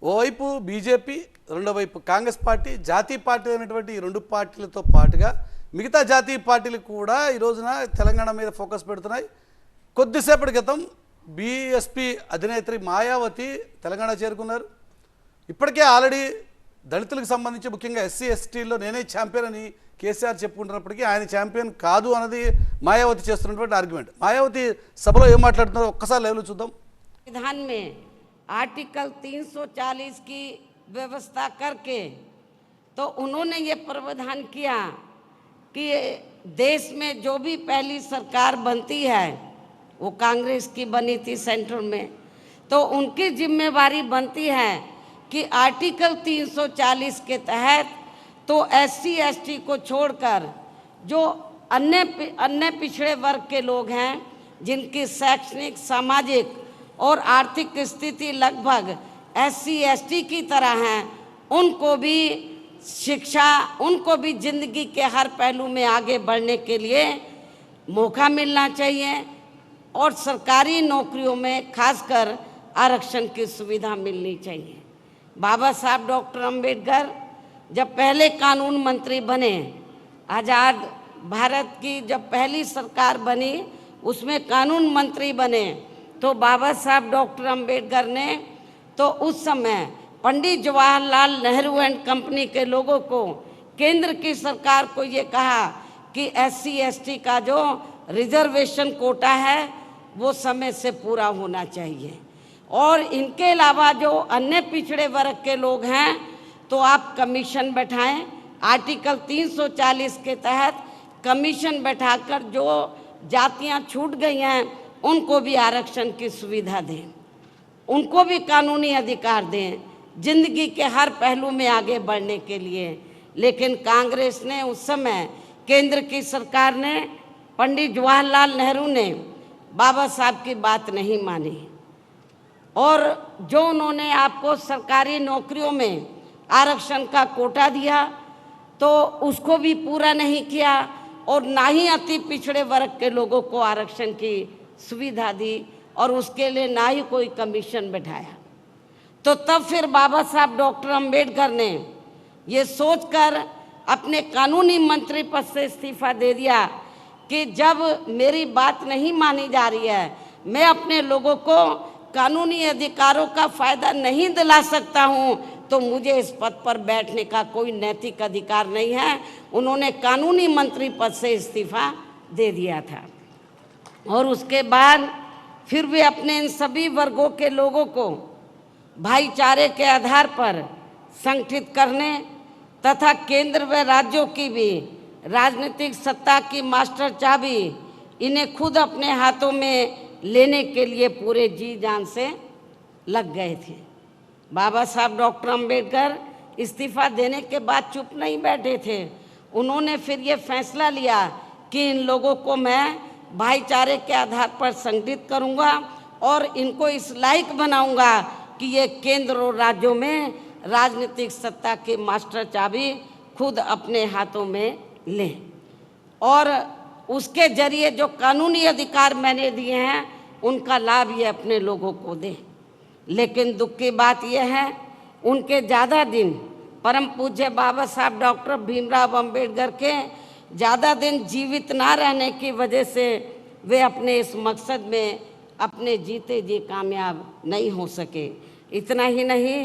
ఓవైపు బీజేపీ, రెండో వైపు కాంగ్రెస్ పార్టీ, జాతీయ పార్టీ అనేటువంటి ఈ రెండు పార్టీలతో పాటుగా మిగతా జాతీయ పార్టీలు కూడా ఈ రోజున తెలంగాణ మీద ఫోకస్ పెడుతున్నాయి. కొద్దిసేపటి క్రితం బీఎస్పీ అధినేత్రి మాయావతి తెలంగాణ చేరుకున్నారు. ఇప్పటికే ఆల్రెడీ దళితులకు సంబంధించి ముఖ్యంగా ఎస్సీ ఎస్టీల్లో నేనే ఛాంపియన్ అని కేసీఆర్ చెప్పుకుంటున్నప్పటికీ ఆయన ఛాంపియన్ కాదు అన్నది మాయావతి చేస్తున్నటువంటి ఆర్గ్యుమెంట్. మాయావతి సభలో ఏం మాట్లాడుతున్నారో ఒక్కసారి లైవ్లో చూద్దాం. संविधान में आर्टिकल 340 की व्यवस्था करके तो उन्होंने ये प्रावधान किया कि देश में जो भी पहली सरकार बनती है वो कांग्रेस की बनी थी सेंटर में, तो उनकी जिम्मेवारी बनती है कि आर्टिकल 340 के तहत तो एससी एसटी को छोड़कर जो अन्य पिछड़े वर्ग के लोग हैं जिनकी शैक्षणिक, सामाजिक और आर्थिक स्थिति लगभग एससी एसटी की तरह है, उनको भी शिक्षा, उनको भी जिंदगी के हर पहलू में आगे बढ़ने के लिए मौका मिलना चाहिए और सरकारी नौकरियों में खासकर आरक्षण की सुविधा मिलनी चाहिए। बाबा साहब डॉक्टर अंबेडकर जब पहले कानून मंत्री बने, आज़ाद भारत की जब पहली सरकार बनी उसमें कानून मंत्री बने, तो बाबा साहब डॉक्टर अंबेडकर ने तो उस समय पंडित जवाहरलाल नेहरू एंड कंपनी के लोगों को, केंद्र की सरकार को ये कहा कि एससी एसटी का जो रिजर्वेशन कोटा है वो समय से पूरा होना चाहिए और इनके अलावा जो अन्य पिछड़े वर्ग के लोग हैं तो आप कमीशन बैठाएं। आर्टिकल 340 के तहत कमीशन बैठाकर जो जातियां छूट गई हैं उनको भी आरक्षण की सुविधा दें, उनको भी कानूनी अधिकार दें जिंदगी के हर पहलू में आगे बढ़ने के लिए। लेकिन कांग्रेस ने उस समय, केंद्र की सरकार ने, पंडित जवाहरलाल नेहरू ने बाबा साहब की बात नहीं मानी और जो उन्होंने आपको सरकारी नौकरियों में आरक्षण का कोटा दिया तो उसको भी पूरा नहीं किया और ना ही अति पिछड़े वर्ग के लोगों को आरक्षण की सुविधा दी और उसके लिए ना ही कोई कमीशन बैठाया। तो तब फिर बाबा साहब डॉक्टर अंबेडकर ने ये सोचकर अपने कानूनी मंत्री पद से इस्तीफा दे दिया कि जब मेरी बात नहीं मानी जा रही है, मैं अपने लोगों को कानूनी अधिकारों का फ़ायदा नहीं दिला सकता हूँ, तो मुझे इस पद पर बैठने का कोई नैतिक अधिकार नहीं है। उन्होंने कानूनी मंत्री पद से इस्तीफा दे दिया था और उसके बाद फिर वे अपने इन सभी वर्गों के लोगों को भाईचारे के आधार पर संगठित करने तथा केंद्र व राज्यों की भी राजनीतिक सत्ता की मास्टर चाबी इन्हें खुद अपने हाथों में लेने के लिए पूरे जी जान से लग गए थे। बाबा साहब डॉक्टर अंबेडकर इस्तीफा देने के बाद चुप नहीं बैठे थे, उन्होंने फिर ये फैसला लिया कि इन लोगों को मैं भाईचारे के आधार पर संगठित करूंगा और इनको इस लायक बनाऊंगा कि ये केंद्र और राज्यों में राजनीतिक सत्ता की मास्टर चाबी खुद अपने हाथों में लें और उसके जरिए जो कानूनी अधिकार मैंने दिए हैं उनका लाभ ये अपने लोगों को दें। लेकिन दुख की बात यह है, उनके ज़्यादा दिन परम पूज्य बाबा साहब डॉक्टर भीमराव अंबेडकर के ज़्यादा दिन जीवित ना रहने की वजह से वे अपने इस मकसद में अपने जीते जी कामयाब नहीं हो सके। इतना ही नहीं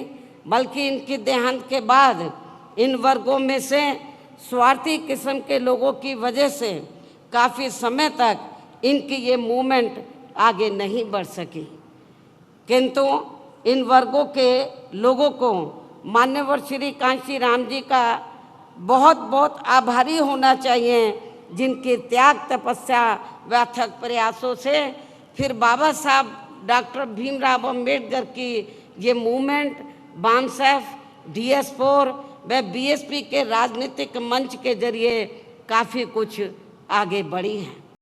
बल्कि इनकी देहांत के बाद इन वर्गों में से स्वार्थी किस्म के लोगों की वजह से काफ़ी समय तक इनकी ये मूवमेंट आगे नहीं बढ़ सकी। किंतु इन वर्गों के लोगों को मान्यवर श्री कांशी राम जी का बहुत बहुत आभारी होना चाहिए, जिनकी त्याग, तपस्या व अथक प्रयासों से फिर बाबा साहब डॉक्टर भीमराव अंबेडकर की ये मूवमेंट बामसेफ, DS4 व BSP के राजनीतिक मंच के जरिए काफ़ी कुछ आगे बढ़ी है।